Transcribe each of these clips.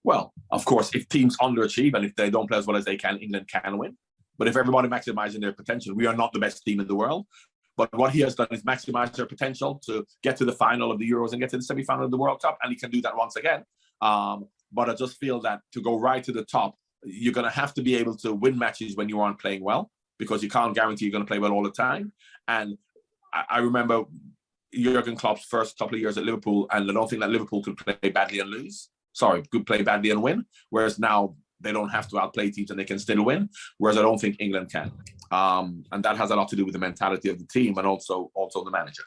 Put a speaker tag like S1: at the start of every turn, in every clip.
S1: Well, of course, if teams underachieve and if they don't play as well as they can, England can win. But if everybody maximizing their potential, we are not the best team in the world. But what he has done is maximize their potential to get to the final of the Euros and get to the semi-final of the World Cup, and he can do that once again. But I just feel that to go right to the top, you're going to have to be able to win matches when you aren't playing well, because you can't guarantee you're going to play well all the time. And I remember Jurgen Klopp's first couple of years at Liverpool, and I don't think that Liverpool could play badly and lose. Sorry, could play badly and win. Whereas now they don't have to outplay teams and they can still win. Whereas I don't think England can. And that has a lot to do with the mentality of the team and also the manager.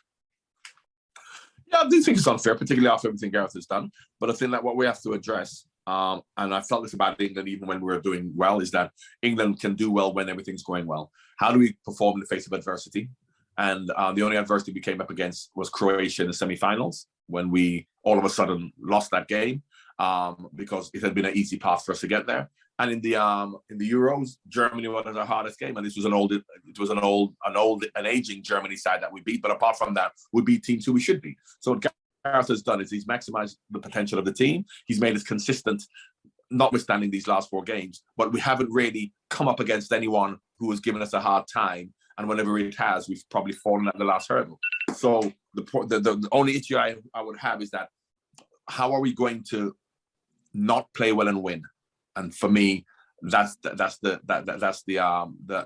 S1: Yeah, I do think it's unfair, particularly after everything Gareth has done. But I think that what we have to address, and I felt this about England even when we were doing well, is that England can do well when everything's going well. How do we perform in the face of adversity? And the only adversity we came up against was Croatia in the semi-finals, when we all of a sudden lost that game because it had been an easy path for us to get there. And in the Euros, Germany was our hardest game, and this was an aging Germany side that we beat. But apart from that, we beat teams who we should beat. So what Gareth has done is he's maximized the potential of the team. He's made it consistent, notwithstanding these last 4 games. But we haven't really come up against anyone who has given us a hard time. And whenever it has, we've probably fallen at the last hurdle. So the only issue I would have is that how are we going to not play well and win? And for me, that's the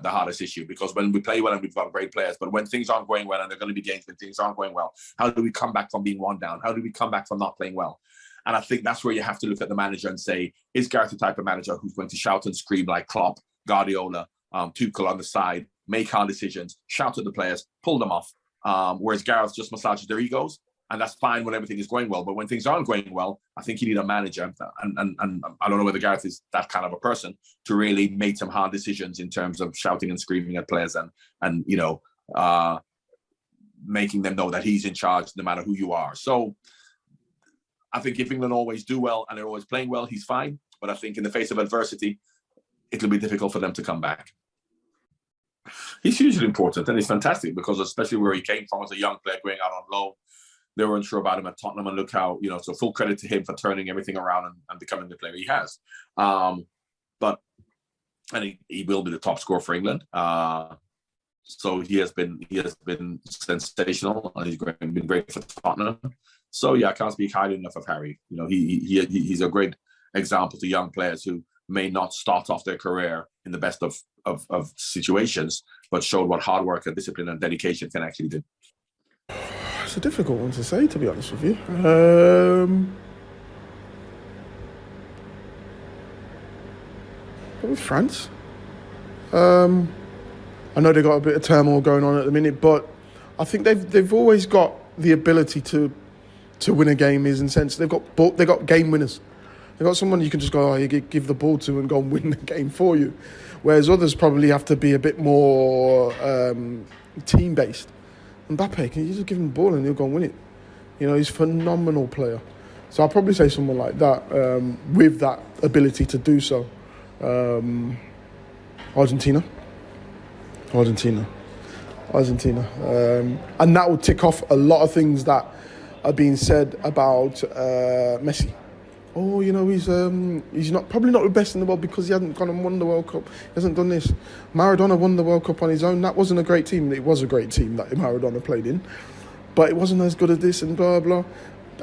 S1: hardest issue, because when we play well and we've got great players, but when things aren't going well, and there are going to be games when things aren't going well, how do we come back from being 1 down? How do we come back from not playing well? And I think that's where you have to look at the manager and say, is Gareth the type of manager who's going to shout and scream like Klopp, Guardiola, Tuchel on the side, make hard decisions, shout at the players, pull them off, whereas Gareth just massages their egos? And that's fine when everything is going well. But when things aren't going well, I think you need a manager. And I don't know whether Gareth is that kind of a person to really make some hard decisions in terms of shouting and screaming at players and making them know that he's in charge no matter who you are. So I think if England always do well and they're always playing well, he's fine. But I think in the face of adversity, it'll be difficult for them to come back. He's hugely important, and he's fantastic, because especially where he came from as a young player going out on loan, they were unsure about him at Tottenham, and look how, so full credit to him for turning everything around and becoming the player he has. But he will be the top scorer for England. So he has been sensational, and he's been great for Tottenham. So yeah, I can't speak highly enough of Harry. He's a great example to young players who may not start off their career in the best of situations, but showed what hard work and discipline and dedication can actually do.
S2: It's a difficult one to say, to be honest with you. But with France, I know they've got a bit of turmoil going on at the minute, but I think they've always got the ability to win a game. Is in the sense they've got game winners. They've got someone you can just go, you give the ball to and go and win the game for you. Whereas others probably have to be a bit more team based. Mbappe, can you just give him the ball and he'll go and win it? He's a phenomenal player. So I'll probably say someone like that, with that ability to do so. Argentina. And that will tick off a lot of things that are being said about Messi. Oh, he's probably not the best in the world because he hasn't gone and won the World Cup. He hasn't done this. Maradona won the World Cup on his own. That wasn't a great team. It was a great team that Maradona played in, but it wasn't as good as this and blah, blah.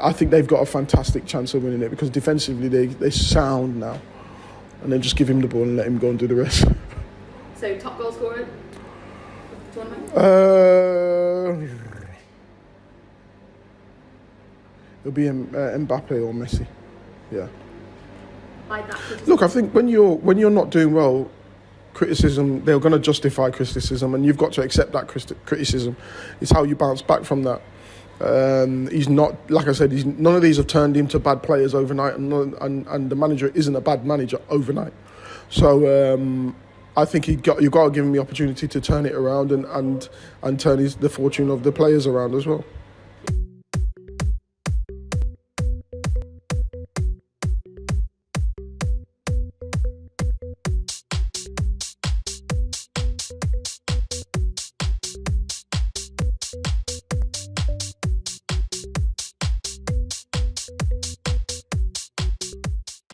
S2: I think they've got a fantastic chance of winning it because defensively they're sound now. And then just give him the ball and let him go and do the rest.
S3: So, top goal scorer of the tournament?
S2: It'll be Mbappe or Messi. Yeah.
S3: Like that.
S2: Look, I think when you're not doing well, criticism, they're going to justify criticism, and you've got to accept that criticism. It's how you bounce back from that. He's not, like I said, none of these have turned into bad players overnight, and the manager isn't a bad manager overnight. So I think you've got to give him the opportunity to turn it around and turn the fortune of the players around as well.